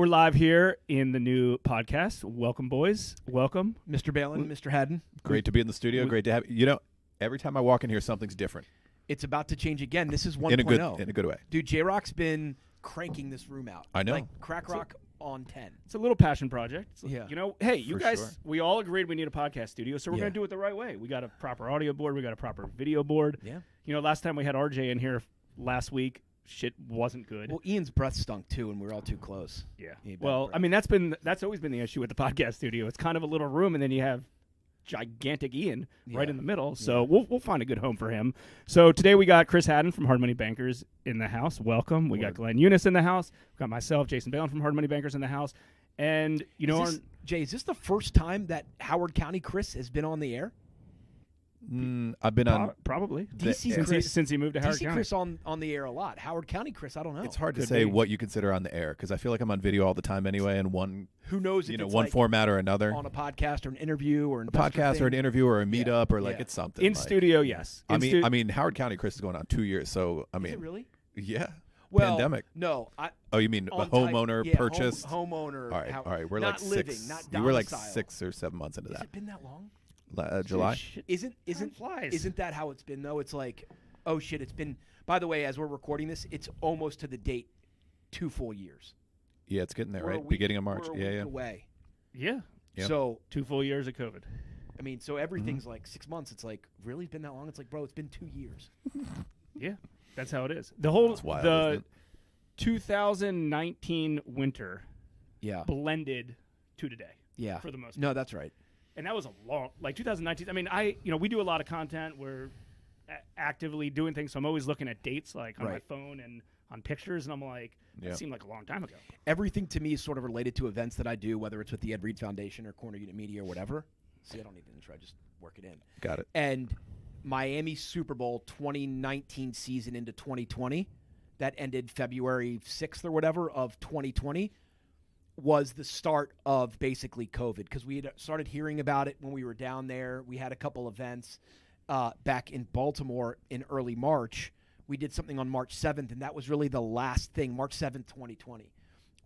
we're live here in the new podcast. Welcome, boys. Welcome. Mr. Balin, Mr. Haddon. Great to be in the studio. Great to have you. Every time I walk in here, something's different. It's about to change again. This is 1.0. In a good way. Dude, J-Rock's been cranking this room out. I know. Like crack rock on 10. It's a little passion project. Yeah. Hey, you For guys, sure. we all agreed we need a podcast studio, so we're going to do it the right way. We got a proper audio board. We got a proper video board. Yeah. Last time we had RJ in here last week, shit wasn't good. Well, Ian's breath stunk too, and we were all too close. Yeah. Well, I mean, that's always been the issue with the podcast studio. It's kind of a little room, and then you have gigantic Ian right in the middle. So we'll find a good home for him. So today we got Chris Haddon from Hard Money Bankers in the house. Welcome. We got Glenn Younes in the house. We got myself, Jason Balin from Hard Money Bankers in the house. And Jay, is this the first time that Howard County Chris has been on the air? I've been on probably DC Chris, since he moved to Howard DC County. Chris on the air a lot. Howard County Chris, I don't know. It's hard to Could say be. what you consider on the air because I feel like I'm on video all the time anyway, and one Who knows? If it's one like format or another, on a podcast or an interview or a podcast or an interview or a meetup or like Yeah. it's something In like, studio, yes. I mean, Howard County Chris is going on 2 years, so I mean, Is it really? yeah. Well, Pandemic. No. Oh, you mean a on homeowner type, yeah, purchased? homeowner. All right. We're not like living, 6. not You were like domicile. 6 or 7 months into Has that. it been that long? July. Shit. Isn't flies. Isn't that how it's been though? It's like, oh shit, it's been. By the way, as we're recording this, it's almost to the date 2 full years. Yeah, it's getting there, We're a right? week- Beginning of March. We're a Yeah, week yeah. away. Yeah. Yep. So 2 full years of COVID. I mean, so everything's like 6 months. It's like really been that long? It's like, bro, it's been 2 years. Yeah. That's how it is. The whole That's wild, isn't it? 2019 winter Yeah. blended to today. Yeah. For the most part. No, that's right. And that was a long, 2019. I mean, we do a lot of content. We're actively doing things. So I'm always looking at dates, like on my Right. phone and on pictures. And I'm like, Yeah. that seemed like a long time ago. Everything to me is sort of related to events that I do, whether it's with the Ed Reed Foundation or Corner Unit Media or whatever. See, I don't need an intro. I just work it in. Got it. And Miami Super Bowl 2019 season into 2020, that ended February 6th or whatever of 2020, was the start of basically COVID because we had started hearing about it when we were down there. We had a couple events back in Baltimore in early March. We did something on March 7th, and that was really the last thing. March 7th, 2020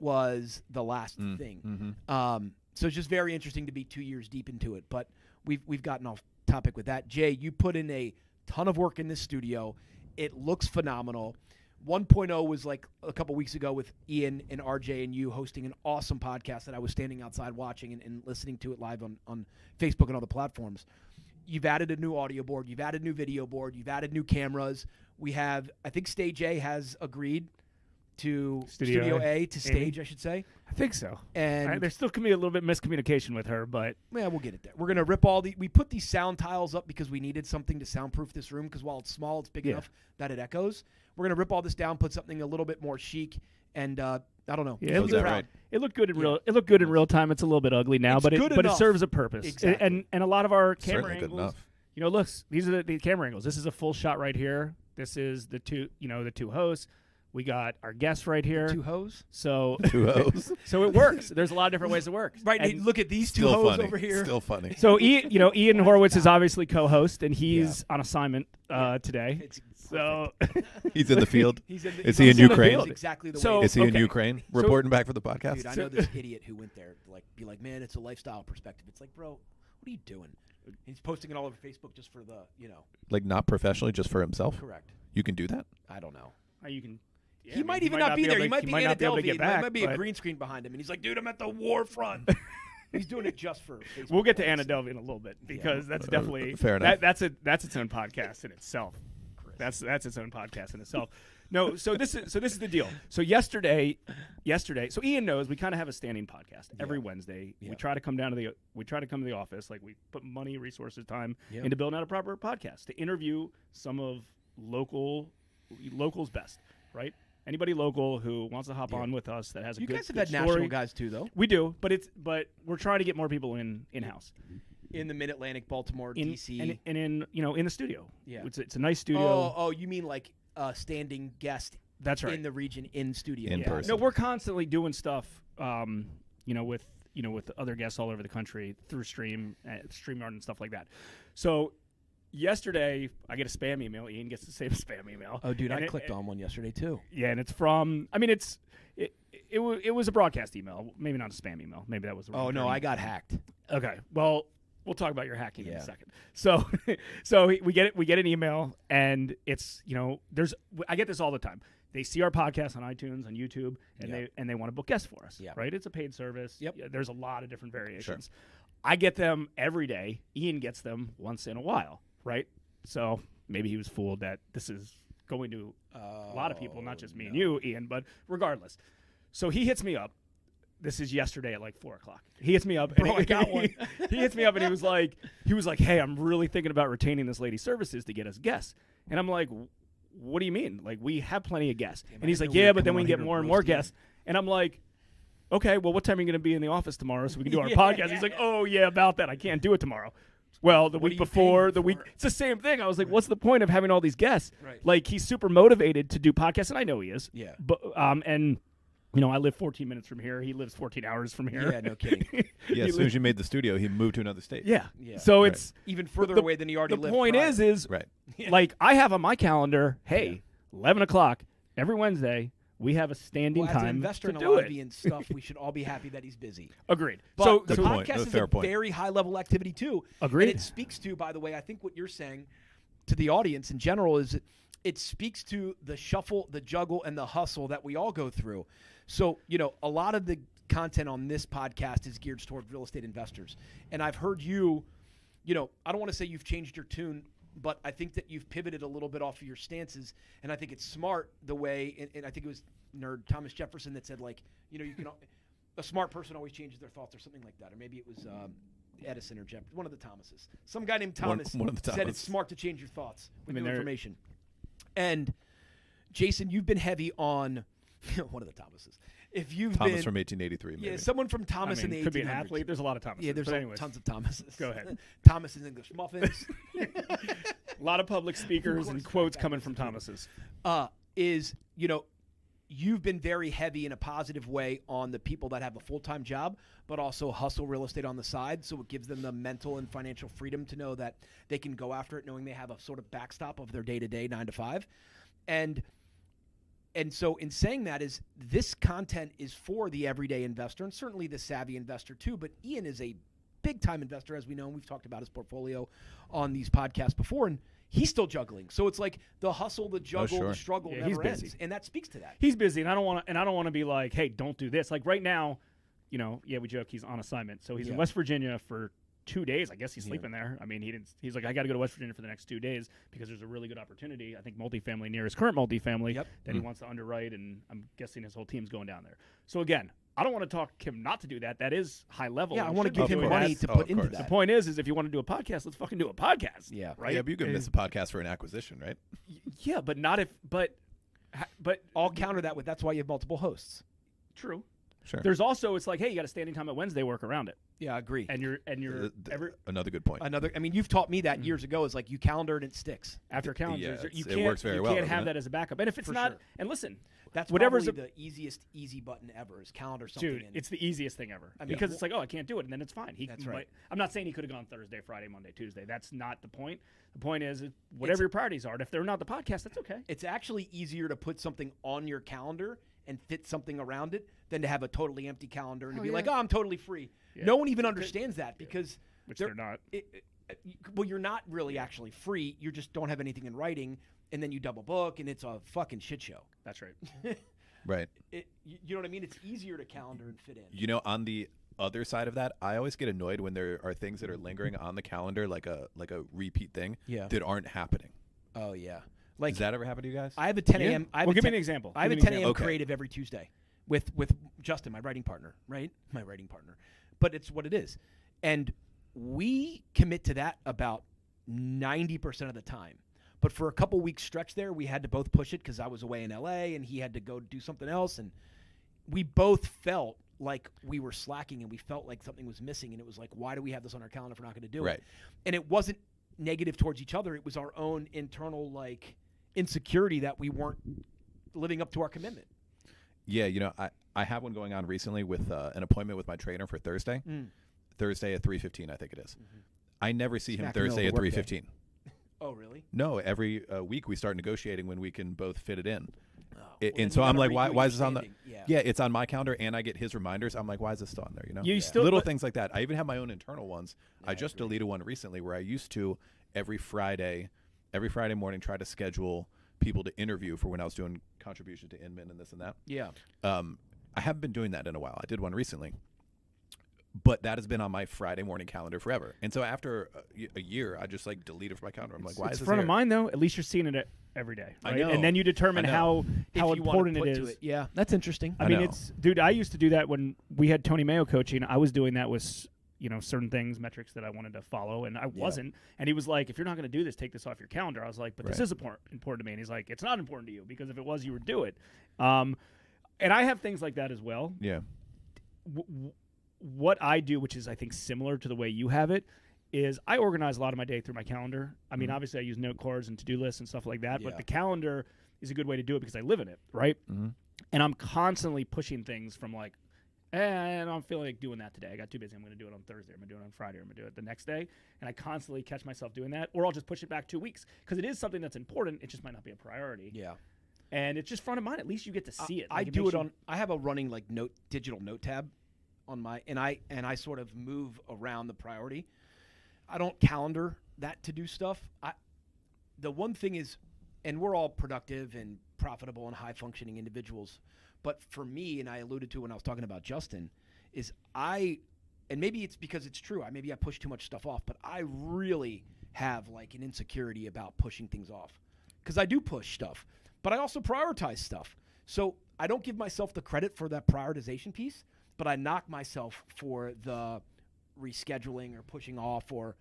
was the last thing. So it's just very interesting to be 2 years deep into it. But we've gotten off topic with that. Jay, you put in a ton of work in this studio. It looks phenomenal. 1.0 was like a couple weeks ago with Ian and RJ and you hosting an awesome podcast that I was standing outside watching and listening to it live on Facebook and other platforms. You've added a new audio board. You've added a new video board. You've added new cameras. We have, I think Stage A has agreed to Studio A to Stage, I should say. I think so. And there still can be a little bit miscommunication with her, but yeah, we'll get it there. We're going to rip we put these sound tiles up because we needed something to soundproof this room because while it's small, it's big enough that it echoes. We're going to rip all this down, put something a little bit more chic, and I don't know. yeah, it looked good in Yeah. It looked good in real time. It's a little bit ugly now, It's but good it enough. serves a purpose. Exactly. And a lot of our camera Certainly good angles. enough. Looks, these are the camera angles. This is a full shot right here. This is the two hosts. We got our guests right here. 2 hoes? So 2 O's. so it works. There's a lot of different ways it works. Right, And look at these 2 Still hoes funny. over here. Still funny. so Ian Horowitz is obviously co-host, and he's on assignment today. It's So He's in the field. He's in the, Is he's he on in the Ukraine? field Exactly the So- way. Is he in okay. Ukraine reporting back for the podcast? Dude, I know this idiot who went there. Be like, man, it's a lifestyle perspective. It's like, bro, what are you doing? He's posting it all over Facebook just for the, Like not professionally, just for himself. correct. You can do that. I don't know. you can. Yeah, He I mean, might even not be there. He might be not be able to Anadelvi. get There back. might be a but green screen behind him, and he's like, dude, I'm at the war front. He's doing it just for Facebook. We'll get to likes. Anna Delvey in a little bit because that's definitely fair enough. That's its own podcast in itself. That's its own podcast in itself. No, so this is the deal. So yesterday, so Ian knows we kind of have a standing podcast every Wednesday. Yeah. We try to come to the office, like we put money, resources, time Yeah. into building out a proper podcast to interview some of local's best, right? Anybody local who wants to hop on with us that has a You good guys have good had story. national guys too, though. We do, but we're trying to get more people in house. In the Mid-Atlantic, Baltimore, In, D.C. and in in the studio. Yeah. It's a nice studio. Oh, you mean like standing guest That's right. in the region in studio. In Yeah. person. No, we're constantly doing stuff. With other guests all over the country through StreamYard and stuff like that. So yesterday I get a spam email. Ian gets the same spam email. Oh, dude, And I clicked on one yesterday too. Yeah, and it's from. I mean, it was a broadcast email. Maybe not a spam email. Maybe that was. The wrong Oh no, term. I got hacked. Okay. Well, we'll talk about your hacking in Yeah. a second. So, so we get it. We get an email, and it's I get this all the time. They see our podcast on iTunes, on YouTube, and they want to book guests for us. Yeah. Right. It's a paid service. Yep. Yeah, there's a lot of different variations. I get them every day. Ian gets them once in a while. Right. So maybe he was fooled that this is going to a lot of people, not just me and you, Ian. But regardless, so he hits me up. This is yesterday at like 4:00. He hits me up. Bro, I got one. He hits me up and he was like, "Hey, I'm really thinking about retaining this lady's services to get us guests." And I'm like, "What do you mean? Like, we have plenty of guests." Yeah, and he's I like, know "Yeah, we're but then coming we can on get here more to and more roast you. guests." And I'm like, "Okay, well, what time are you going to be in the office tomorrow so we can do our Yeah, podcast?" yeah, He's like, yeah. "Oh yeah, about that. I can't do it tomorrow." Well, the What week are you before, paying the week, for? it's the same thing. I was like, "What's the point of having all these guests?" Right. Like, he's super motivated to do podcasts, and I know he is. Yeah. But and I live 14 minutes from here. He lives 14 hours from here. Yeah, no kidding. Yeah, as soon as you made the studio, he moved to another state. Yeah. Yeah. So Right. it's Even further the- away than he already the lived. point prior. is Right. like I have on my calendar, hey, 11 o'clock every Wednesday, we have a standing well, as an time investor to in a do lot it. of Ian's stuff, we should all be happy that he's busy. Agreed. But So the Good point. podcast No, is fair a point. very high level activity too. Agreed. And it speaks to, by the way, I think what you're saying to the audience in general is it speaks to the shuffle, the juggle, and the hustle that we all go through. So, a lot of the content on this podcast is geared towards real estate investors. And I've heard you, I don't want to say you've changed your tune, but I think that you've pivoted a little bit off of your stances. And I think it's smart the way, and I think it was nerd Thomas Jefferson that said, like, you can, a smart person always changes their thoughts or something like that. Or maybe it was Edison or Jefferson, one of the Thomases. Some guy named Thomas one of the said Thomas. it's smart to change your thoughts with new they're- information. And Jason, you've been heavy on one of the Thomases. If you've Thomas been from 1883, maybe. yeah, someone from I Thomas mean, in the could be an 1800s. athlete. There's a lot of Thomases. Yeah, there's but anyways, tons of Thomases. Go ahead. Thomas's English muffins. a lot of public speakers and quotes coming from Thomases. Is you've been very heavy in a positive way on the people that have a full-time job, but also hustle real estate on the side. So it gives them the mental and financial freedom to know that they can go after it, knowing they have a sort of backstop of their day-to-day 9 to 5. And so in saying that is this content is for the everyday investor and certainly the savvy investor too. But Ian is a big-time investor, as we know, and we've talked about his portfolio on these podcasts before, and he's still juggling. So it's like the hustle, the juggle, sure. the struggle Yeah, he's never busy. ends, and that speaks to that. He's busy, and I don't want to be like, hey, don't do this. Like right now, we joke he's on assignment, so he's in Yeah. West Virginia for 2 days. I guess he's Yeah. sleeping there. I mean, he's like, I got to go to West Virginia for the next 2 days because there's a really good opportunity. I think multifamily near his current multifamily Yep. that he wants to underwrite, and I'm guessing his whole team's going down there. So again, I don't want to talk him not to do that. That is high level. Yeah, I and want to should give be him doing money that. to Oh, put of into course. The that. point is if you want to do a podcast, let's fucking do a podcast. Yeah. Right. Yeah, but you could miss a podcast for an acquisition, right? Yeah, but not if. But I'll counter that with that's why you have multiple hosts. true. Sure. There's also it's like, hey, you got a standing time at Wednesday, work around it, Yeah, I agree. and you're every Another good point. You've taught me that years ago. Is like you calendar and it sticks. after calendars, Yeah, you it can't works very you well, can't doesn't have it? that as a backup. And if it's For not, sure. and listen, That's Whatever's probably the easiest easy button ever is calendar something. dude, in. it's the easiest thing ever I mean, because it's like, oh, I can't do it, and then it's fine. That's right. I'm not saying he could have gone Thursday, Friday, Monday, Tuesday. That's not the point. The point is whatever your priorities are. And if they're not the podcast, that's okay. It's actually easier to put something on your calendar and fit something around it than to have a totally empty calendar and to Oh, be yeah. like, oh, I'm totally free. Yeah. No one even understands that because Which they're not. well, you're not really actually free. You just don't have anything in writing, and then you double book, and it's a fucking shit show. That's right. Right. You know what I mean? It's easier to calendar and fit in. On the other side of that, I always get annoyed when there are things that are lingering on the calendar, like a repeat thing, Yeah. that aren't happening. Oh yeah. Like Does that ever happen to you guys? I have a 10 Yeah. a.m. I have Well, a give me 10 an example. I have a Give me 10 an a.m. example. creative every Tuesday with Justin, my writing partner, right? My writing partner. But it's what it is. And we commit to that about 90% of the time. But for a couple weeks stretch there, we had to both push it because I was away in LA and he had to go do something else. And we both felt like we were slacking and we felt like something was missing. And it was like, why do we have this on our calendar if we're not going to do Right. it? And it wasn't negative towards each other. It was our own internal insecurity that we weren't living up to our commitment. Yeah, I have one going on recently with an appointment with my trainer for Thursday. Thursday at 3:15, I think it is. I never see him Smack in the Thursday at middle of the 3:15. Oh, really? No, every week we start negotiating when we can both fit it in. Oh, And so I'm like, why is this on the? Yeah. Yeah, it's on my calendar, and I get his reminders. I'm like, why is this still on there? You know, You still little things like that. I even have my own internal ones. Yeah, I just deleted one recently where I used to every Friday morning try to schedule people to interview for when I was doing contribution to Inman and this and that. Yeah. I haven't been doing that in a while. I did one recently, but that has been on my Friday morning calendar forever. And so after a year, I just like delete it from my calendar. I'm like, why is It's this front here? of mind though. At least you're seeing it every day, I right? know. And then you determine I how If you wanna important it put is. to it. Yeah, that's interesting. I I mean, know. it's dude. I used to do that when we had Tony Mayo coaching. I was doing that with certain things, metrics that I wanted to follow, and I wasn't. And he was like, "If you're not going to do this, take this off your calendar." I was like, "But this Right. is important to me." And he's like, "It's not important to you because if it was, you would do it." And I have things like that as well. Yeah. What I do, which is I think similar to the way you have it, is I organize a lot of my day through my calendar. I mean, obviously I use note cards and to-do lists and stuff like that, but Yeah. the calendar is a good way to do it because I live in it, right? Mm-hmm. And I'm constantly pushing things from like, I don't feel like doing that today. I got too busy. I'm going to do it on Thursday. I'm going to do it on Friday. I'm going to do it the next day. And I constantly catch myself doing that, or I'll just push it back 2 weeks because it is something that's important. It just might not be a priority. Yeah. And it's just front of mind. At least you get to see it. I Like, do makes it you- on. I have a running like digital note tab on my, and I sort of move around the priority. I don't calendar that to do stuff. The one thing is, and we're all productive and profitable and high functioning individuals, but for me, and I alluded to when I was talking about Justin, is and maybe it's because it's true. Maybe I push too much stuff off, but I really have like an insecurity about pushing things off because I do push stuff, but I also prioritize stuff. So I don't give myself the credit for that prioritization piece, but I knock myself for the rescheduling or pushing off or,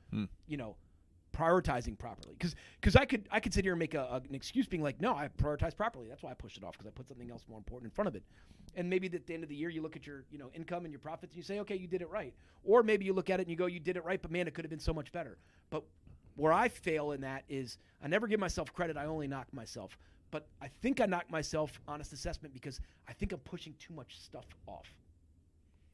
prioritizing properly. Because I could sit here and make an excuse being like, no, I prioritized properly. That's why I pushed it off because I put something else more important in front of it. And maybe at the end of the year, you look at your income and your profits and you say, okay, you did it right. Or maybe you look at it and you go, you did it right, but man, it could have been so much better. But where I fail in that is I never give myself credit. I only knock myself. But I think I knock myself honest assessment because I think I'm pushing too much stuff off.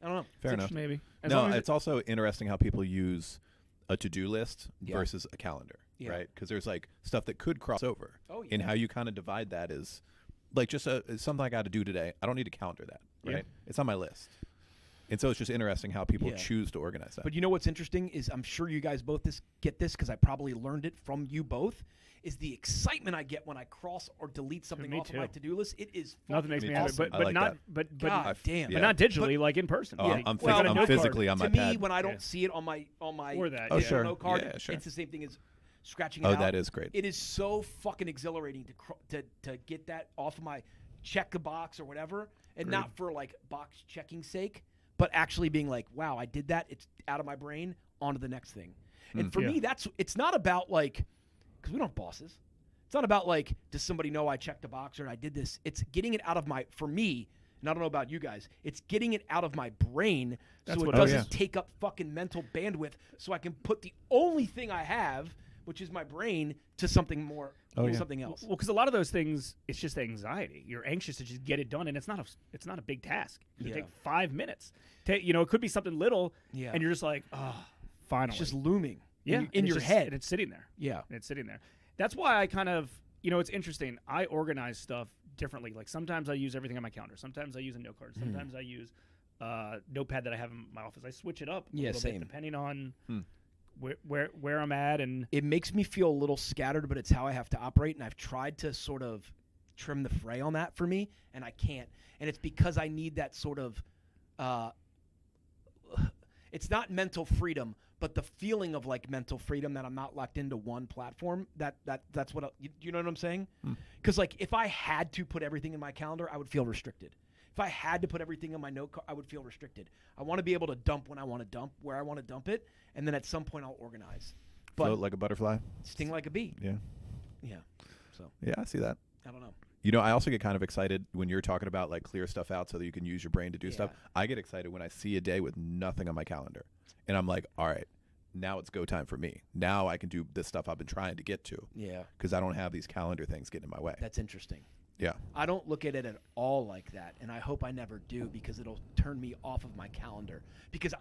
I don't know. Fair enough. Maybe. As No, long as it's also interesting how people use a to-do list Yeah. versus a calendar, Yeah. right? Because there's like stuff that could cross over. Oh, yeah. And how you kind of divide that is like just something I got to do today. I don't need to calendar that, right? Yeah. It's on my list. And so it's just interesting how people Yeah. choose to organize that. But you know what's interesting is I'm sure you guys both get this because I probably learned it from you both, is the excitement I get when I cross or delete something me off of my too. to-do list. It is nothing makes Me me too. happy, awesome. I but like not, that. but God damn. but not digitally, like in person. Oh, Like, I'm well, on a note physically card. on my To me, pad. when I don't Yeah. see it on my Or that, Oh, yeah. sure. note card, Yeah, sure. it's the same thing as scratching it Oh, out. that is great. It is so fucking exhilarating to get that off of my check the box or whatever, and not for like box checking sake, but actually being like, wow, I did that. It's out of my brain, on to the next thing. And for Yeah. me, it's not about like, because we don't have bosses. It's not about like, does somebody know I checked a box or I did this? It's getting it out of for me, and I don't know about you guys, it's getting it out of my brain That's so it what- doesn't Oh, yeah. take up fucking mental bandwidth so I can put the only thing I have, which is my brain, to something more, Oh, yeah. something else. Well, because a lot of those things, it's just anxiety. You're anxious to just get it done, and it's not a big task. It Yeah. take 5 minutes. It could be something little, Yeah. and you're just like, oh, finally. It's just looming yeah, in and your it's just- head. and it's sitting there. Yeah. And it's sitting there. That's why I kind of, it's interesting. I organize stuff differently. Like sometimes I use everything on my calendar. Sometimes I use a note card. Sometimes I use notepad that I have in my office. I switch it up a Yeah, little same. bit depending on where I'm at. And It makes me feel a little scattered, but it's how I have to operate, and I've tried to sort of trim the fray on that for me, and I can't. And it's because I need that sort of it's not mental freedom, but the feeling of like mental freedom that I'm not locked into one platform. That's what you know what I'm saying? Because like if I had to put everything in my calendar, I would feel restricted. If I had to put everything on my note card, I would feel restricted. I want to be able to dump when I want to dump, where I want to dump it, and then at some point I'll organize. But Float like a butterfly. sting like a bee. Yeah. Yeah. So Yeah, I see that. I don't know. I also get kind of excited when you're talking about like clear stuff out so that you can use your brain to do stuff. I get excited when I see a day with nothing on my calendar. And I'm like, all right, now it's go time for me. Now I can do this stuff I've been trying to get to Yeah. because I don't have these calendar things getting in my way. That's interesting. Yeah. I don't look at it at all like that, and I hope I never do because it'll turn me off of my calendar. Because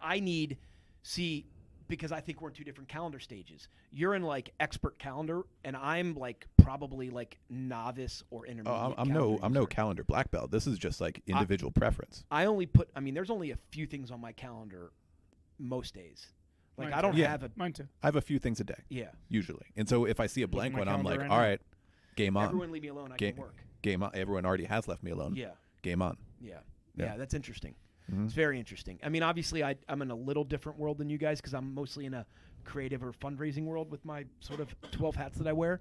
because I think we're in two different calendar stages. You're in like expert calendar, and I'm like probably like novice or intermediate. I'm no calendar black belt. This is just like individual preference. I only put. I mean, there's only a few things on my calendar most days. Like Mine I don't too. have a. Mine too. I have a few things a day. Yeah. Usually, and so if I see a blank my one, I'm calendar like, right all now. right, game on. Everyone leave me alone. I can work. Game on. Everyone already has left me alone. Yeah. Game on. Yeah. Yeah. Yeah. That's interesting. Mhm. It's very interesting. I mean, obviously, I'm in a little different world than you guys because I'm mostly in a creative or fundraising world with my sort of 12 hats that I wear.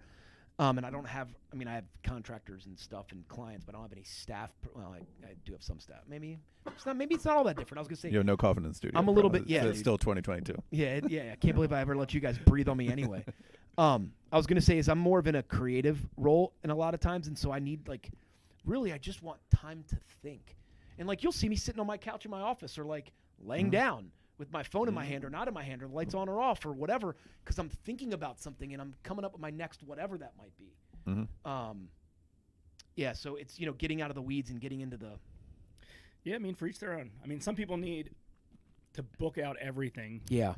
And I don't have, I mean, I have contractors and stuff and clients, but I don't have any staff. Well, I do have some staff. Maybe it's not all that different. I was going to say. You have no coffin in the studio. I'm a little bro. bit, yeah, It's dude. still 2022. Yeah, I can't believe I ever let you guys breathe on me anyway. I was going to say is I'm more of in a creative role in a lot of times, and so I need like, really, I just want time to think. And like you'll see me sitting on my couch in my office or like laying down with my phone in my hand or not in my hand or the lights on or off or whatever because I'm thinking about something and I'm coming up with my next whatever that might be. Mhm. Yeah, so it's, getting out of the weeds and getting into the... Yeah, I mean, for each their own. I mean, some people need to book out everything Yeah.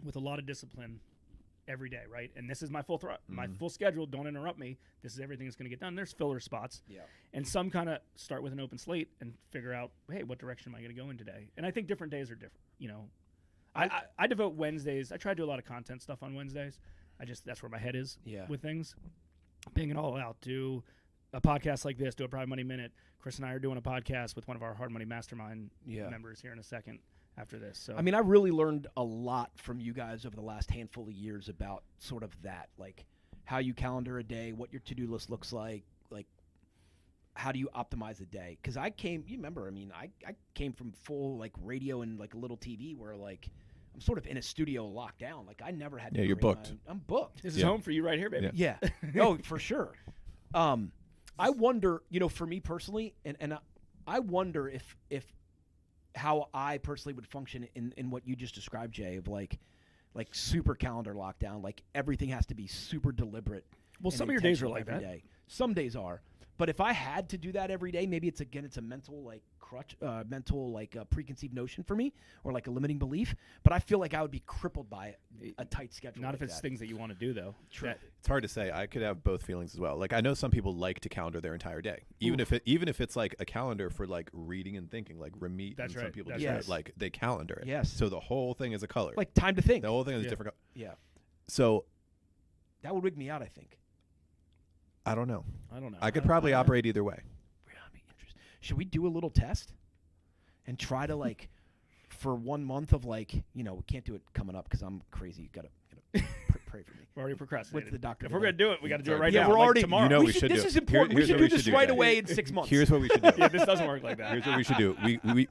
with a lot of discipline every day, right? And this is my my full schedule. Don't interrupt me. This is everything that's going to get done. There's filler spots. Yeah. And some kind of start with an open slate and figure out, hey, what direction am I going to go in today? And I think different days are different. I devote Wednesdays. I try to do a lot of content stuff on Wednesdays. That's where my head is with things. Being it all out, do a podcast like this, do a Private Money Minute. Chris and I are doing a podcast with one of our Hard Money Mastermind members here in a second after this. So I mean, I really learned a lot from you guys over the last handful of years about sort of that, like how you calendar a day, what your to-do list looks like how do you optimize a day? Because I came from full like radio and like a little TV where like I'm sort of in a studio locked down. Like I never had to. Yeah, you're create booked. I'm booked. this is home for you right here, baby. Yeah. No, for sure. I wonder, for me personally, and I wonder if how I personally would function in what you just described, Jay, of like super calendar lockdown, like everything has to be super deliberate. Well, and some of your days are intentional like every that. day. Some days are. But if I had to do that every day, maybe it's a mental like crutch, preconceived notion for me, or like a limiting belief. But I feel like I would be crippled by a tight schedule. Not like if it's that. things that you want to do, though. True. It's hard to say. I could have both feelings as well. Like I know some people like to calendar their entire day, even if it's like a calendar for like reading and thinking, like Ramit. That's and some right. people That's do right. it, like they calendar it. Yes. So the whole thing is a color. Like time to think. The whole thing is a different color. Yeah. So That would wig me out, I think. I don't know. I don't know. I could probably operate either way. Really interesting. Should we do a little test and try to like for 1 month of like, we can't do it coming up because I'm crazy. You gotta pray for me. We're already procrastinating. With the doctor If we're going to do it, we got to do it right Yeah, now. we're like already tomorrow. You know we we should This do is it. important. Here's We should what do we this should do, right Jay. away in 6 months. Here's what we should do. Yeah, this doesn't work like that. Here's what we should do.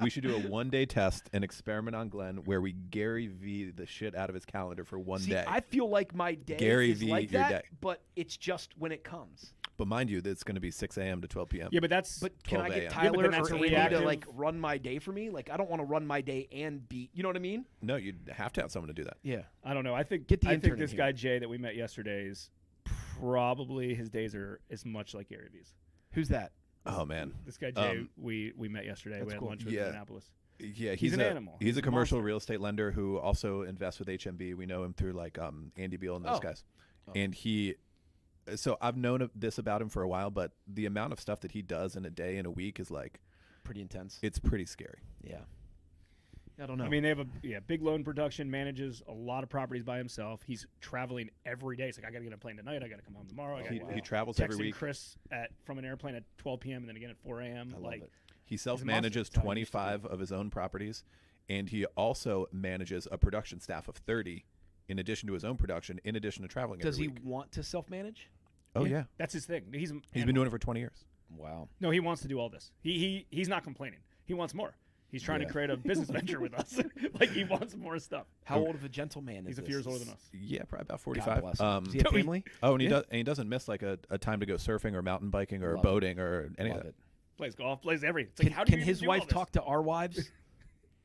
We should do a 1-day test, an experiment on Glenn, where we Gary V the shit out of his calendar for one See, day. I feel like my day Gary is V like your that, day. but it's just when it comes. But mind you, it's going to be 6 a.m. to 12 p.m. Yeah, but that's... But can I 12 get a.m. Yeah, but Tyler then that's or a Andy to reactive- like run my day for me? Like I don't want to run my day and be. You know what I mean? No, you'd have to have someone to do that. Yeah. I don't know. I think Get the I think intern in this here. guy, Jay, that we met yesterday is probably his days are as much like Gary V's. Who's that? Oh man. This guy, Jay, we met yesterday. that's We had cool. lunch with Yeah. him in Annapolis. Yeah, He's an animal. He's He's a a commercial monster. real estate lender who also invests with HMB. We know him through like Andy Beal and those guys. Oh. And so I've known this about him for a while, but the amount of stuff that he does in a day and a week is like Pretty intense. it's pretty scary. Yeah. I don't know. I mean, they have a big loan production, manages a lot of properties by himself. He's traveling every day. It's like, I got to get a plane tonight. I got to come home tomorrow. I gotta He travels every texting week. Chris from an airplane at 12 p.m. and then again at 4 a.m. I love it. He self-manages It's how he used to 25 of his own properties, and he also manages a production staff of 30 in addition to his own production, in addition to traveling Does every he week. want to self-manage? Oh, yeah. That's his thing. He's He's been doing it for 20 years. Wow. No, he wants to do all this. He's not complaining. He wants more. He's trying Yeah. to create a business venture with us. Like, he wants more stuff. How old of a gentleman is He's a this? few years older than us. Yeah, probably about God 45. bless him. Does he have No, he- family? Oh, and Yeah. he doesn't miss like a time to go surfing or mountain biking or Love it. boating or any of Love that. it. Plays golf, plays everything. It's like, Can, how do can you his even do all wife this? talk to our wives?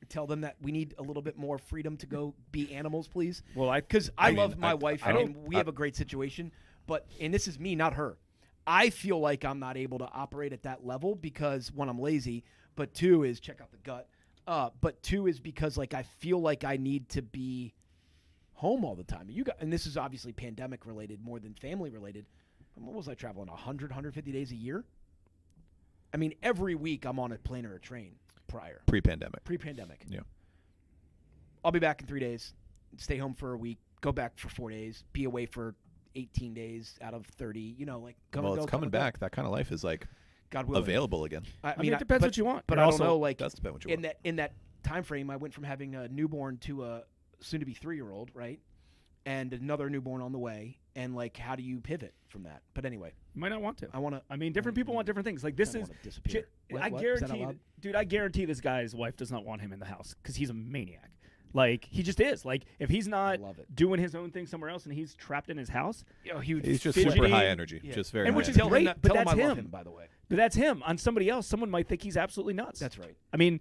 Tell them that we need a little bit more freedom to go be animals, please. Well, Because I mean, love my I- wife I and don't- we have a great situation. But and this is me, not her. I feel like I'm not able to operate at that level because one, I'm lazy, but two is check out the gut. But two is because like I feel like I need to be home all the time. And this is obviously pandemic related more than family related. What was I traveling 100, 150 days a year? I mean, every week I'm on a plane or a train prior. Pre-pandemic. Yeah. I'll be back in 3 days, stay home for a week, go back for 4 days, be away for 18 days out of 30, it's coming back. That kind of life is like God willing. Available again. I mean, it depends what you want. But I don't know, does depend what you want. In that time frame, I went from having a newborn to a soon-to-be 3-year-old, right? And another newborn on the way. And, how do you pivot from that? But anyway. You might not want to. I mean, different people want different things. Like, this is... I guarantee this guy's wife does not want him in the house because he's a maniac. He just is. If he's not doing his own thing somewhere else and he's trapped in his house, he's just super high energy, just very. And high which is energy. great, but that's him. By the way, but that's him. On somebody else, someone might think he's absolutely nuts. That's right. I mean,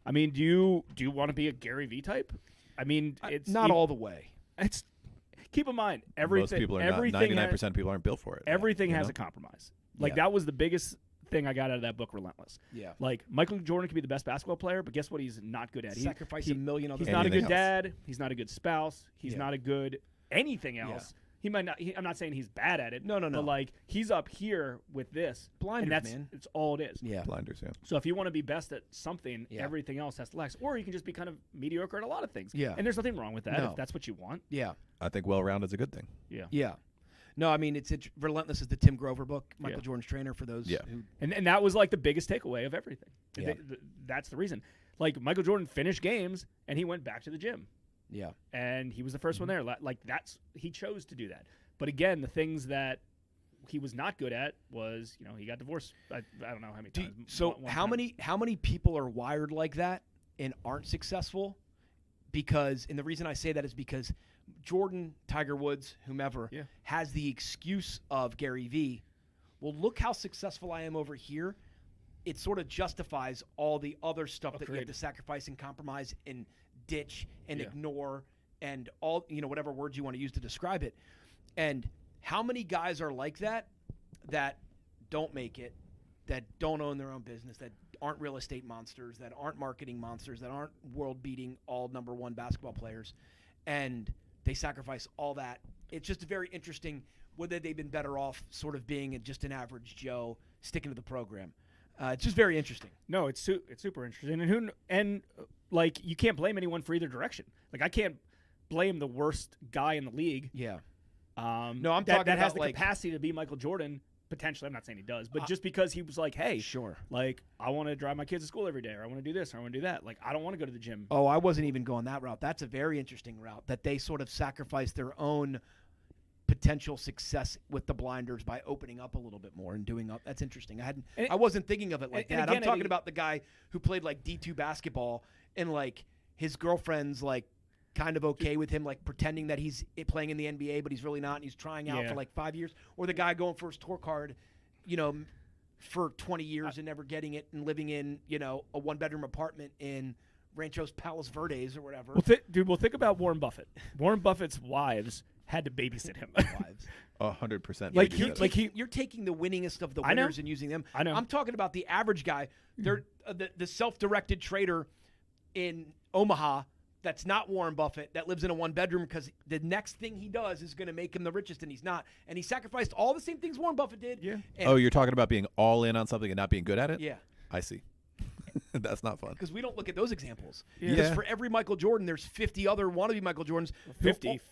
do you want to be a Gary V type? I mean, it's not all the way. It's keep in mind everything. Most people are not. 99% of people aren't built for it. Everything has a compromise. That was the biggest thing I got out of that book, Relentless. Yeah. Michael Jordan can be the best basketball player, but guess what? He's not good at. Sacrifice a million other things. He's not a good else. dad. He's not a good spouse. He's not a good anything else. He might not. I'm not saying he's bad at it. No. But he's up here with this. Blinders, and that's man. It's all it is. Yeah. Blinders. Yeah. So if you want to be best at something, everything else has to lax. Or you can just be kind of mediocre at a lot of things. Yeah. And there's nothing wrong with that if that's what you want. Yeah. I think well-rounded is a good thing. Yeah. Yeah. No, I mean, it's Relentless is the Tim Grover book, Michael Jordan's trainer for those who... And that was the biggest takeaway of everything. Yeah. That's the reason. Michael Jordan finished games and he went back to the gym. Yeah. And he was the first one there. He chose to do that. But again, the things that he was not good at was, he got divorced. I don't know how many times. So how many people are wired like that and aren't successful? And the reason I say that is because Jordan, Tiger Woods, whomever, has the excuse of Gary V. Well, look how successful I am over here. It sort of justifies all the other stuff that you have to sacrifice and compromise and ditch and ignore and all, whatever words you want to use to describe it. And how many guys are like that don't make it, that don't own their own business, that aren't real estate monsters, that aren't marketing monsters, that aren't world-beating all number one basketball players, and they sacrifice all that. It's just very interesting whether they've been better off sort of being just an average Joe sticking to the program. It's just very interesting. No, it's super interesting. And you can't blame anyone for either direction. I can't blame the worst guy in the league. Yeah. No, I'm talking that has about, the capacity to be Michael Jordan. Potentially, I'm not saying he does, but just because he was hey, sure, I want to drive my kids to school every day, or I want to do this, or I want to do that. I don't want to go to the gym. Oh, I wasn't even going that route. That's a very interesting route that they sort of sacrifice their own potential success with the blinders by opening up a little bit more and doing up. That's interesting. I wasn't thinking of it like that. Again, I'm talking about the guy who played D2 basketball and his girlfriend's kind of okay with him pretending that he's playing in the NBA, but he's really not, and he's trying out for 5 years. Or the guy going for his tour card, for 20 years and never getting it and living in, a one-bedroom apartment in Ranchos Palos Verdes or whatever. Well, think about Warren Buffett. Warren Buffett's wives had to babysit him. 100%. You're taking the winningest of the winners and using them. I know. I'm talking about the average guy. They're the self-directed trader in Omaha that's not Warren Buffett, that lives in a one-bedroom because the next thing he does is going to make him the richest, and he's not. And he sacrificed all the same things Warren Buffett did. Yeah. You're talking about being all in on something and not being good at it? Yeah. I see. That's not fun. Because we don't look at those examples. Yeah. Because for every Michael Jordan, there's 50 other wannabe Michael Jordans.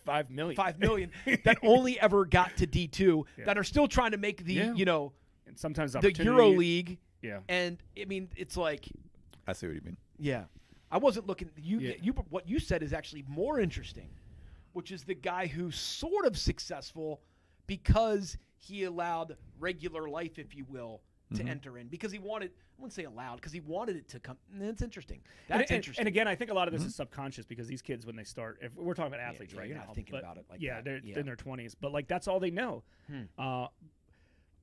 5 million. 5 million that only ever got to D2 that are still trying to make the, and sometimes the Euro League. Yeah. And, I mean, it's I see what you mean. Yeah. I wasn't looking. What you said is actually more interesting, which is the guy who's sort of successful because he allowed regular life, if you will, to enter in because he wanted. I wouldn't say allowed because he wanted it to come. That's interesting. That's interesting. And again, I think a lot of this is subconscious because these kids, when they start, if we're talking about athletes right you're now, not thinking about it that. They're in their 20s, but that's all they know.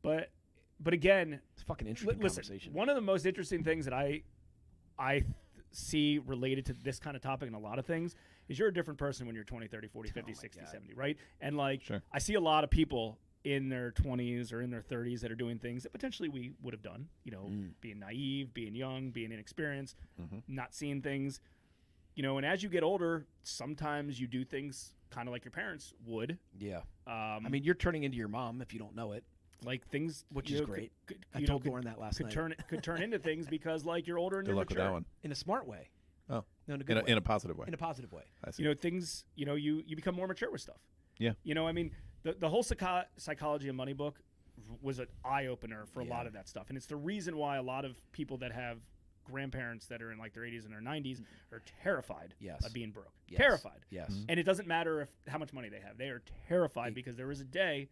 But again, it's a fucking interesting conversation. One of the most interesting things that I see related to this kind of topic and a lot of things is you're a different person when you're 20, 30, 40, 50, 60, 70, right? And sure. I see a lot of people in their 20s or in their 30s that are doing things that potentially we would have done, being naive, being young, being inexperienced, not seeing things. and as you get older, sometimes you do things kind of like your parents would. Yeah. I mean, you're turning into your mom if you don't know it. Like things, which is great. I told Lauren that last night. Could turn into things because like you're older and Good you're luck with mature. that one. In a smart way. Oh, no, in a good way. In a positive way. In a positive way. I see. Things. You become more mature with stuff. Yeah. I mean, the whole psychology of money book was an eye opener for a lot of that stuff, and it's the reason why a lot of people that have grandparents that are in like their 80s and their 90s are terrified of being broke. Yes. Terrified. Yes. Mm-hmm. And it doesn't matter how much money they have. They are terrified because there was a day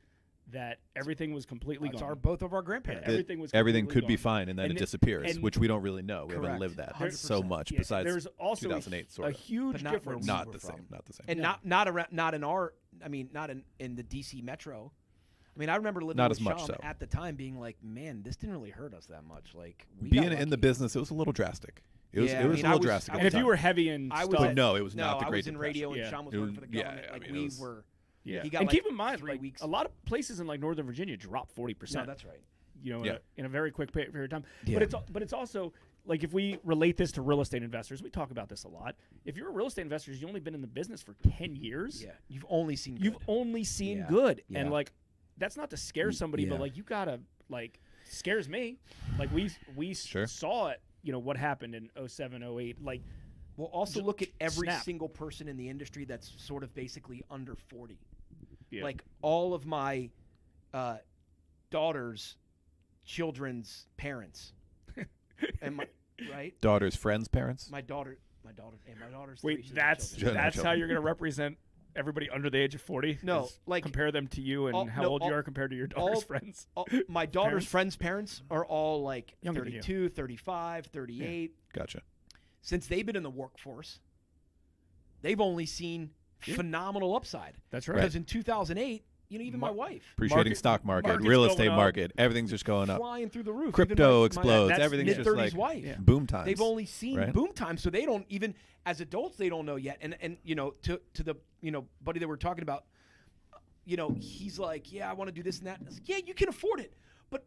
that everything was completely gone. Both of our grandparents. Everything could be gone. fine, and then it disappears, which we don't really know. We haven't lived that 100%. so much. Yeah, besides, there's also 2008, sort a of. huge But difference. Not the same. Not the same. And not in our. I mean, not in the DC metro. I mean, I remember living Not with as much Sham so. at the time, being like, "Man, this didn't really hurt us that much." Like being in the business, it was a little drastic. It was a little drastic. And if you were heavy in stuff, no, it was not the I Great was in radio, and Yeah. Sean was working for the government. I mean, we it was- were. Yeah. He got and like keep in mind, 3 weeks. a lot of places in like Northern Virginia drop 40%. No, that's right. In a very quick period of time. Yeah. But it's also like if we relate this to real estate investors, we talk about this a lot. If you're a real estate investor, you've only been in the business for 10 years. Yeah, you've only seen good. good. Yeah. And like that's not to scare somebody, but like you gotta like scares me. Like we saw it. What happened in 07, 08. Like, well, also look at every snap. single person in the industry that's sort of basically under 40. Yeah. Like all of my daughter's children's parents, and right, daughter's friends' parents. My daughter's. Wait, three that's children. how you're going to represent everybody under the age of 40? No, like compare them to you and how old you are compared to your daughter's friends. My daughter's friends' parents are all like Younger than 32, 35, 38. Yeah. Gotcha. Since they've been in the workforce, they've only seen phenomenal upside. That's right. Because in 2008, even my wife. Appreciating stock market, real estate market, everything's just going up. Flying through the roof. Crypto explodes. That's Everything's just mid-30s like wife. boom times. They've only seen boom times, so they don't even, as adults, they don't know yet. And to the buddy that we're talking about, he's like, yeah, I want to do this and that. I was like, yeah, you can afford it, but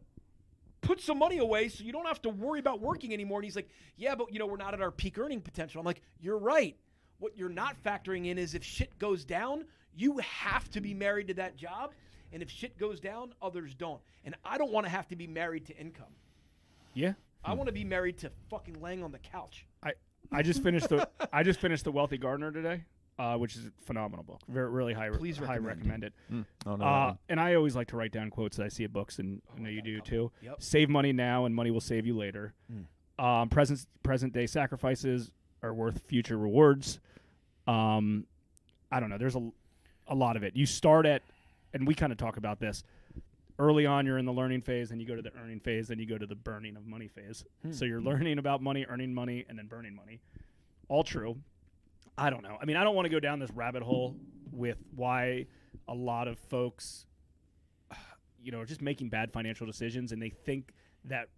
put some money away so you don't have to worry about working anymore. And he's like, yeah, but we're not at our peak earning potential. I'm like, you're right. What you're not factoring in is if shit goes down, you have to be married to that job. And if shit goes down, others don't. And I don't want to have to be married to income. Yeah. I want to be married to fucking laying on the couch. I just finished the Wealthy Gardener today, which is a phenomenal book. Really high. Please high recommend it. Oh, no. And I always like to write down quotes that I see at books, and I know you do too. Yep. Save money now, and money will save you later. Present day sacrifices are worth future rewards. I don't know. There's a lot of it. You start at, and we kind of talk about this. Early on, you're in the learning phase, then you go to the earning phase, then you go to the burning of money phase. So you're learning about money, earning money, and then burning money. All true. I don't know. I mean, I don't want to go down this rabbit hole with why a lot of folks, are just making bad financial decisions, and they think that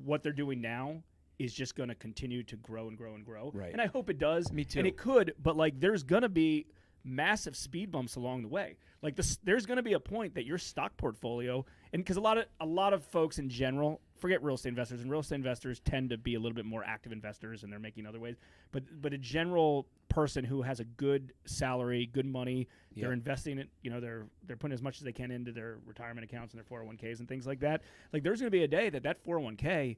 what they're doing now is just going to continue to grow and grow and grow. Right. And I hope it does. Me too. And it could, but there's going to be massive speed bumps along the way. There's going to be a point that your stock portfolio, and because a lot of folks in general, forget real estate investors, and real estate investors tend to be a little bit more active investors, and they're making other ways. But a general person who has a good salary, good money, they're investing it. They're putting as much as they can into their retirement accounts and their 401ks and things like that. There's going to be a day that 401k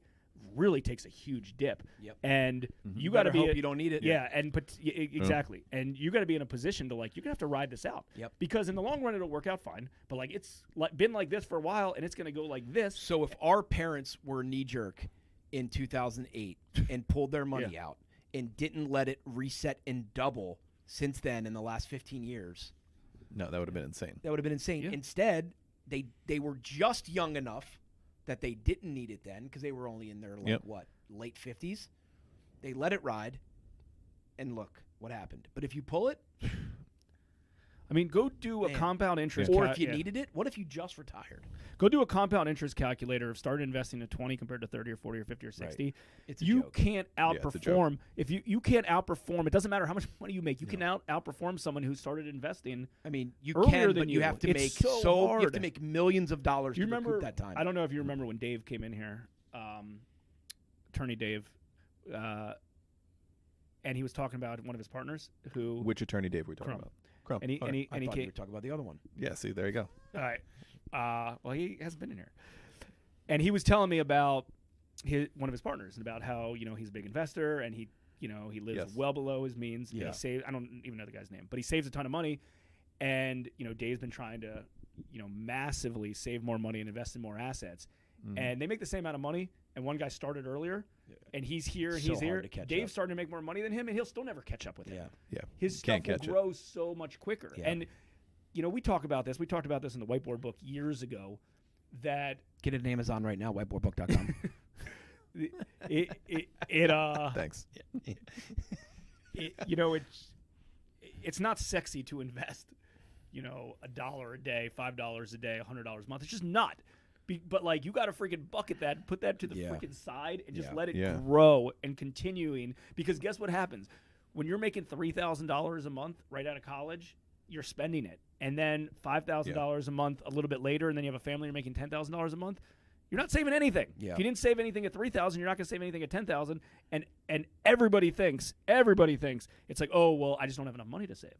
really takes a huge dip. Yep. And you got to be hope you don't need it. Yeah, exactly. And you got to be in a position to you're going to have to ride this out. Yep. Because in the long run it'll work out fine, but it's been like this for a while, and it's going to go like this. So if our parents were knee jerk in 2008 and pulled their money out and didn't let it reset and double since then in the last 15 years, no, that would have been insane. That would have been insane. Yeah. Instead, they were just young enough that they didn't need it then because they were only in their late 50s. They let it ride, and look what happened. But if you pull it, I mean, go do a compound interest. Or if you needed it, what if you just retired? Go do a compound interest calculator of started investing at 20 compared to 30 or 40 or 50 or 60. Right. It's a you joke. can't outperform. If you can't outperform, it doesn't matter how much money you make. You can outperform someone who started investing. I mean, you earlier can, than but you have to It's make so hard. you have to make millions of dollars Do you to remember recoup that time. I don't know if you remember when Dave came in here, Attorney Dave. and he was talking about one of his partners who. Which attorney, Dave, were we talking Crump. about? Crump. And he Okay. and he I and he thought you came. were talking about the other one. Yeah, see, there you go. All right. Well, he hasn't been in here, and he was telling me about one of his partners and about how he's a big investor and he lives Yes. well below his means. Yeah. And I don't even know the guy's name, but he saves a ton of money, and Dave's been trying to massively save more money and invest in more assets, and they make the same amount of money. And one guy started earlier, and he's here, and So he's here. hard to catch Dave's up. starting to make more money than him, and he'll still never catch up with him. Yeah. Yeah. His Can't stuff catch will it. grow so much quicker. Yeah. And we talk about this. We talked about this in the whiteboard book years ago. That Get it on Amazon right now, whiteboardbook.com. Thanks. It's not sexy to invest, $1 a day, $5 a day, $100 a month. It's just not. But like you got to freaking bucket that, put that to the freaking side, and just let it grow and continuing. Because guess what happens when you're making $3,000 a month right out of college? You're spending it, and then $5,000 a month a little bit later, and then you have a family. You're making $10,000 a month. You're not saving anything. Yeah. If you didn't save anything at $3,000, you're not going to save anything at $10,000. And everybody thinks it's like, oh well, I just don't have enough money to save.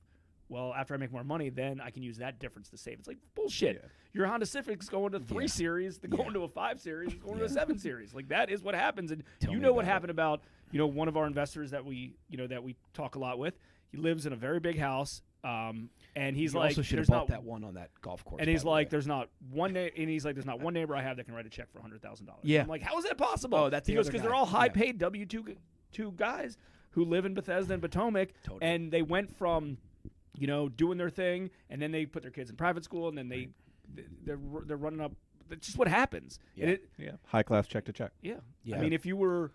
Well, after I make more money, then I can use that difference to save. It's like bullshit. Yeah. Your Honda Civic's going to 3 Series, then going to a 5 Series, going to a 7 Series. Like that is what happens. And Tell me what about happened about one of our investors that we talk a lot with. He lives in a very big house. And he's You like, also should have there's bought not that one on that golf course. and he's by the like, way. there's not one there's not one neighbor I have that can write a check for $100,000. Yeah. I'm like, how is that possible? Oh, that's he the goes other because guy. they're all high Yeah. paid W two guys who live in Bethesda and Potomac, Totally. and they went from doing their thing, and then they put their kids in private school, and then they're running up. That's just what happens. Yeah. And Yeah. High class check to check. yeah. Yeah. I mean, if you're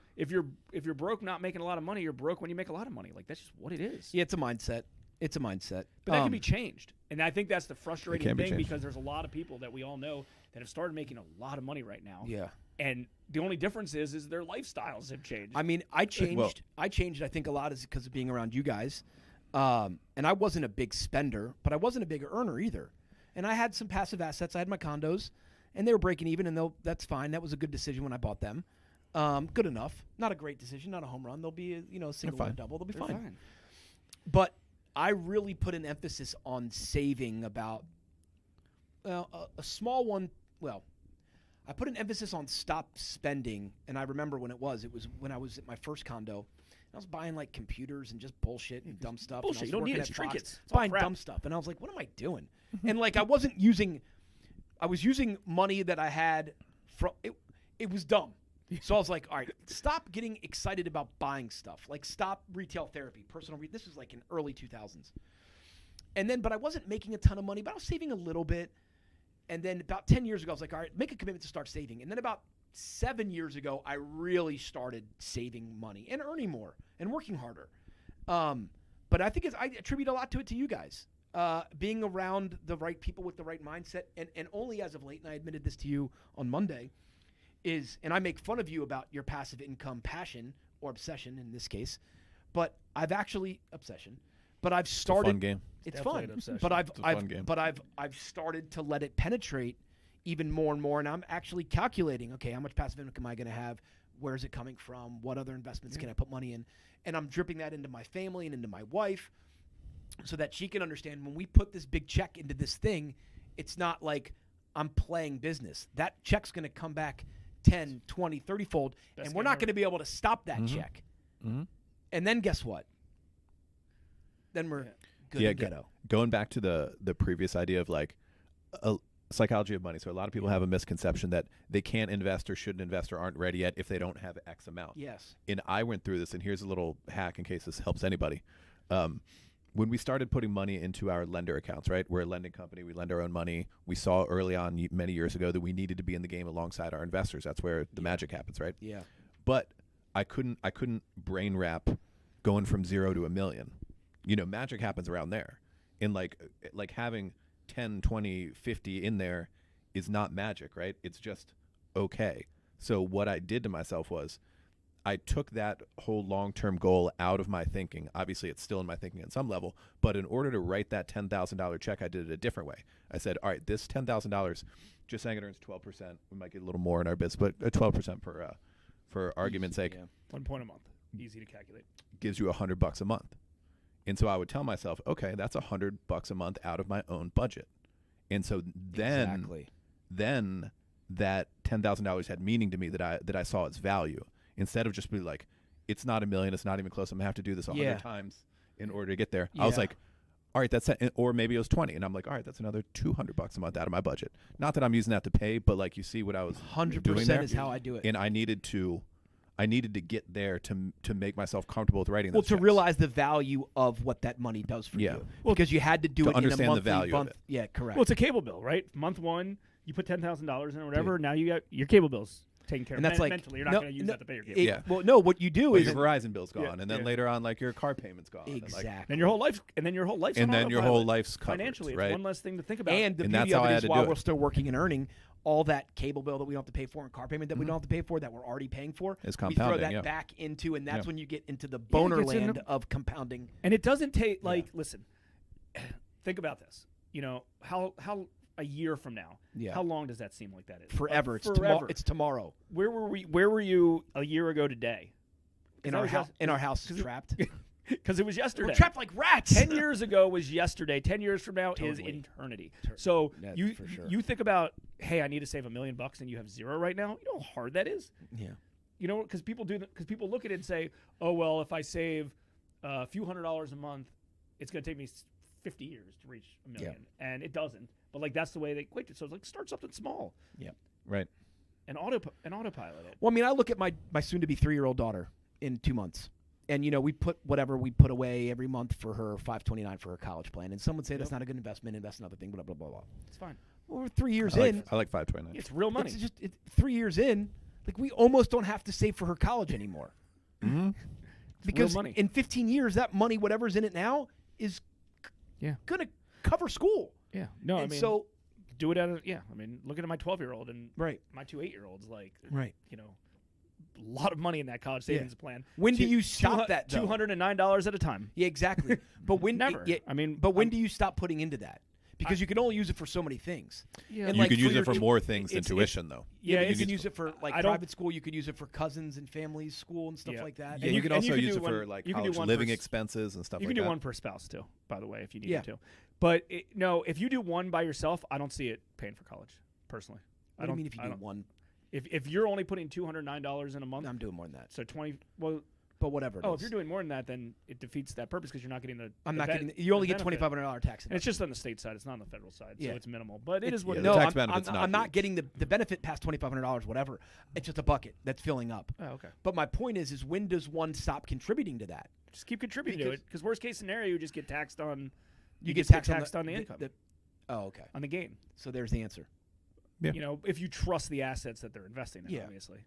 broke, not making a lot of money, you're broke when you make a lot of money. Like that's just what it is. Yeah, it's a mindset. It's a mindset. But that can be changed. And I think that's the frustrating can be thing changed. because there's a lot of people that we all know that have started making a lot of money right now. Yeah. And the only difference is their lifestyles have changed. I mean, I changed. I changed. I think a lot is because of being around you guys. And I wasn't a big spender, but I wasn't a big earner either. And I had some passive assets. I had my condos, and they were breaking even, and that's fine. That was a good decision when I bought them. Good enough. Not a great decision. Not a home run. They'll be a single or a double. They'll be fine. But I really put an emphasis on saving about a small one. Well, I put an emphasis on stop spending, and I remember when it was when I was at my first condo. I was buying like computers and just bullshit and dumb stuff. Bullshit. And You I don't was need working it. at Trinkets. Fox, It's all buying crap. dumb stuff, and I was like, "What am I doing?" And like I wasn't using. I was using money that I had from it. It was dumb. So I was like, all right, stop getting excited about buying stuff. Like stop retail therapy, this was like in early 2000s. And then, but I wasn't making a ton of money, but I was saving a little bit. And then about 10 years ago, I was like, all right, make a commitment to start saving. And then about 7 years ago, I really started saving money and earning more and working harder. But I think I attribute a lot to you guys. Being around the right people with the right mindset. And only as of late, and I admitted this to you on Monday, and I make fun of you about your passive income passion or obsession in this case, but I've actually but I've started. It's a fun game. It's Definitely fun, an obsession. but It's a fun game. I've started to let it penetrate even more and more, and I'm actually calculating. Okay, how much passive income am I going to have? Where is it coming from? What other investments can I put money in? And I'm dripping that into my family and into my wife, so that she can understand when we put this big check into this thing, it's not like I'm playing business. That check's going to come back 10, 20, 30-fold, and we're not going to be able to stop that check. Mm-hmm. And then guess what? Then we're good and ghetto. Going back to the previous idea of like a psychology of money. So a lot of people have a misconception that they can't invest or shouldn't invest or aren't ready yet if they don't have X amount. Yes. And I went through this, and here's a little hack in case this helps anybody. When we started putting money into our lender accounts, right? We're a lending company. We lend our own money. We saw early on many years ago that we needed to be in the game alongside our investors. That's where the magic happens, right? Yeah. But I couldn't brain wrap going from 0 to $1 million. Magic happens around there. And like having 10, 20, 50 in there is not magic, right? It's just okay. So what I did to myself was I took that whole long-term goal out of my thinking. Obviously, it's still in my thinking at some level, but in order to write that $10,000 check, I did it a different way. I said, all right, this $10,000, just saying it earns 12%. We might get a little more in our business, but 12% for argument's sake. Yeah. 1 point a month. Easy to calculate. gives you $100 a month. And so I would tell myself, okay, that's $100 a month out of my own budget. And so then that $10,000 had meaning to me that I saw its value, instead of just be like, it's not $1 million, it's not even close, I'm gonna have to do this 100 times in order to get there. I was like, all right, that's it. Or maybe it was 20, and I'm like, all right, that's another $200 a month out of my budget. Not that I'm using that to pay, but like, you see what I was 100% doing there? is how I do it. And I needed to get there to make myself comfortable with writing those to checks. realize the value of what that money does for you. Well, because you had to do to it understand in a the value of it. Yeah, correct. Well, it's a cable bill, right? Month one, you put $10,000 in or whatever. Now you got your cable bills taken care of. And that's like, mentally, you're not going to use that to pay your cable. Yeah. Well, no, what you do Well, is your Verizon bill's gone, Yeah, and then yeah. later on, like, your car payment's gone. exactly. Then your whole life, and then your whole life's And on then your autopilot. whole life's covered, Financially, right? it's one less thing to think about. And the And beauty that's how of I it had is to while do we're it. still working and earning, all that cable bill that we don't have to pay for and car payment that we don't have to pay for that we're already paying for, It's we throw compounding, that yeah. back into, and that's Yeah. when you get into the boner gets into- land of compounding. And it doesn't take listen, think about this. You know how a year from now, how long does that seem like that is? Forever. Like, It's tomorrow. It's tomorrow. Where were you a year ago today? In our house. In our house, trapped. Because it was yesterday. We're trapped like rats. 10 years ago was yesterday. 10 years from now is Totally. eternity. So That's you for sure. you think about, hey, I need to save $1 million and you have zero right now. You know how hard that is? Yeah. You know, because people look at it and say, oh, well, if I save a few $100s a month, it's going to take me 50 years to reach $1 million. And it doesn't. But like, that's the way they equate it. So it's like, start something small. Yeah. Right. And autopilot it. Well, I mean, I look at my soon-to-be 3-year-old daughter in 2 months. And, you know, we put whatever we put away every month for her $529 for her college plan. And some would say that's not a good investment, invest in other thing, blah, blah, blah, blah. It's fine. Well, we're 3 years I in. like $529. It's real money. It's just 3 years in. Like, we almost don't have to save for her college anymore. Mm-hmm. Because real money. in 15 years, that money, whatever's in it now, is going to cover school. Yeah. No, And I mean, so, do it I mean, looking at my 12-year-old and right. my 2 8-year-olds, like, Right. you know, a lot of money in that college savings plan. When do you stop that, though? $209 at a time. Yeah, exactly. But when Never. I mean, but when do you stop putting into that? Because you can only use it for so many things. Yeah. And You like could use your it for tu- more things than it's- tuition, though. Yeah, Yeah, you it's- can use it for like I don't- private school. You could use it for cousins and families school and stuff Yeah. like that. Yeah, And you can also do use it one- for like you can do college one living for expenses and stuff You like can that. do one per spouse too, by the way, if you need Yeah. to. But no, if you do one by yourself, I don't see it paying for college personally. What do you mean if you do one? If you're only putting $209 in a month, I'm doing more than that. so 20. Well, But whatever. if you're doing more than that, then it defeats that purpose because you're not getting the. I'm the not ben- getting. You only the get benefit. $2,500 tax. And it's just on the state side. It's not on the federal side, Yeah. so it's minimal. But it is what yeah, it the is. no, tax I'm benefit's not not huge. getting the benefit past $2,500, whatever. It's just a bucket that's filling up. Oh, okay. But my point is when does one stop contributing to that? Just keep contributing to Because- it because worst case scenario, you just get taxed on. You get just taxed on the income, oh, okay. on the gain. So there's the answer. Yeah. You know, if you trust the assets that they're investing in, Yeah. obviously.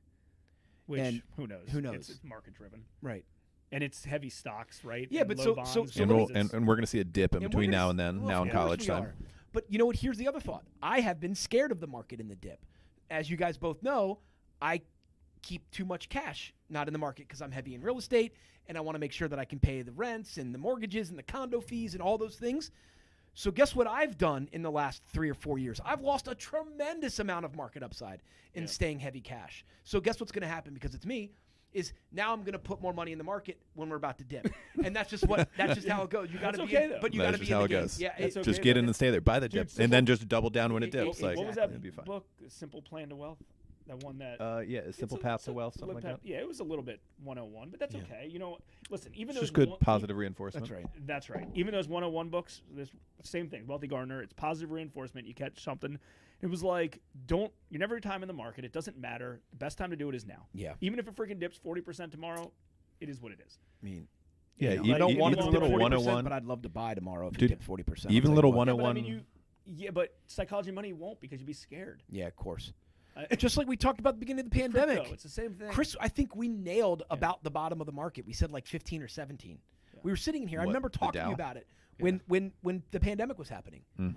Which And who knows? who knows? It's market driven, Right. and it's heavy stocks, right? Yeah, and but low so- bonds, so And, we'll, because and we're going to see a dip in And between we're gonna now and then, well, now in of course college we time. are. But you know what? Here's the other thought. I have been scared of the market in the dip. As you guys both know, I keep too much cash not in the market because I'm heavy in real estate and I want to make sure that I can pay the rents and the mortgages and the condo fees and all those things. So guess what I've done in the last 3 or 4 years? I've lost a tremendous amount of market upside in staying heavy cash. So guess what's going to happen because it's me is now I'm going to put more money in the market when we're about to dip. And that's just how it goes. You got to That's be okay, in, though. but you That's got to just be in how the it game. goes. Yeah, That's it- Just okay, get though. in and stay there. Buy the dip. simple- And then just double down when it It- dips. it- Like, What was Exactly. that it'd be fine. book, Simple Plan to Wealth? That one that. Yeah, a simple path to wealth, something like that. Yeah, it was a little bit 101, but that's okay. You know, listen, even It's those just good one- positive reinforcement. That's right. That's right. Even those 101 books, this same thing. Wealthy Gardener, it's positive reinforcement. You catch something. It was like, you never have time in the market. It doesn't matter. The best time to do it is now. Yeah. Even if it freaking dips 40% tomorrow, it is what it is. I mean, Yeah, I don't want it even to little dip 40%, 101. but I'd love to buy tomorrow if it Dude, dipped 40%. even I'll tell little you what. Yeah, but 101. but psychology money won't because you'd be scared. Yeah, of course. Uh, Just like we talked about at the beginning of the pandemic. Crypto, it's the same thing. Chris, I think we nailed about the bottom of the market. We said like 15 or 17. Yeah. We were sitting in here. I What, remember the talking to you Dow? about it when the pandemic was happening. Mm.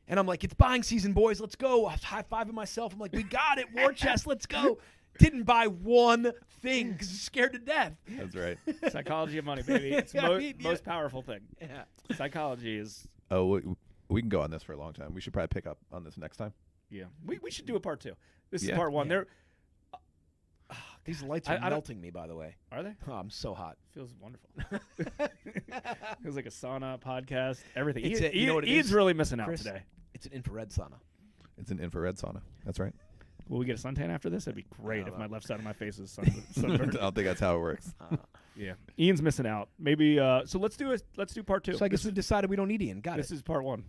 And I'm like, it's buying season, boys. Let's go. I was high-fiving myself. I'm like, we got it. War chest. Let's go. Didn't buy one thing because scared to death. That's right. Psychology of money, baby. It's the I mean, most powerful thing. Yeah. Psychology is. Oh, we can go on this for a long time. We should probably pick up on this next time. Yeah, we should do a part 2. This is Yeah. part 1. Yeah. There, These lights are melting me, by the way. Are they? Oh, I'm so hot. Feels wonderful. Feels like a sauna podcast. Everything. You know what it Ian's is, really missing out Chris? today. It's an infrared sauna. It's an infrared sauna. That's right. Will we get a suntan after this? That'd be great if my left side of my face is I sunburned. don't think that's how it works. Yeah, Ian's missing out. Maybe. So let's do part 2. So I guess we decided we don't need Ian. Got This it. is part 1.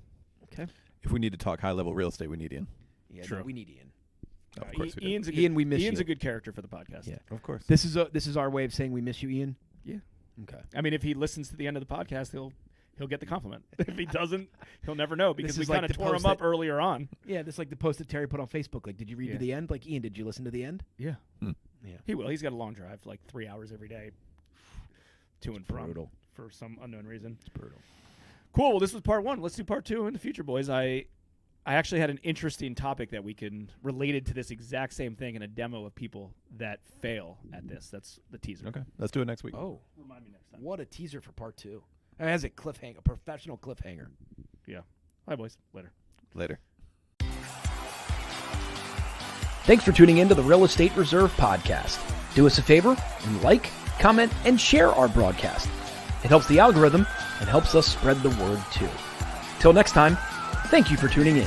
Okay. If we need to talk high-level real estate, we need Ian. Yeah, True. No, we need Ian. Of course we do. Ian's a good, Ian, we miss Ian's you. a good character for the podcast. Yeah. Of course. This is our way of saying we miss you, Ian. Yeah. Okay. I mean, if he listens to the end of the podcast, he'll get the compliment. If he doesn't, he'll never know because This we is like kind of the tore him post up that- earlier on. Yeah, this is like the post that Terry put on Facebook. Like, did you read to the end? Like, Ian, did you listen to the end? Yeah. Yeah. He will. He's got a long drive, like 3 hours every day, to and from, brutal. for some unknown reason. It's brutal. Cool. Well, this was part 1. Let's do part 2 in the future, boys. I actually had an interesting topic that we can related to this exact same thing in a demo of people that fail at this. That's the teaser. Okay. Let's do it next week. Oh, Remind me next time. what a teaser for part 2. It has a cliffhanger, a professional cliffhanger. Yeah. Bye, boys. Later. Later. Thanks for tuning in to the Real Estate Reserve podcast. Do us a favor and like, comment, and share our broadcast. It helps the algorithm and helps us spread the word too. Till next time, thank you for tuning in.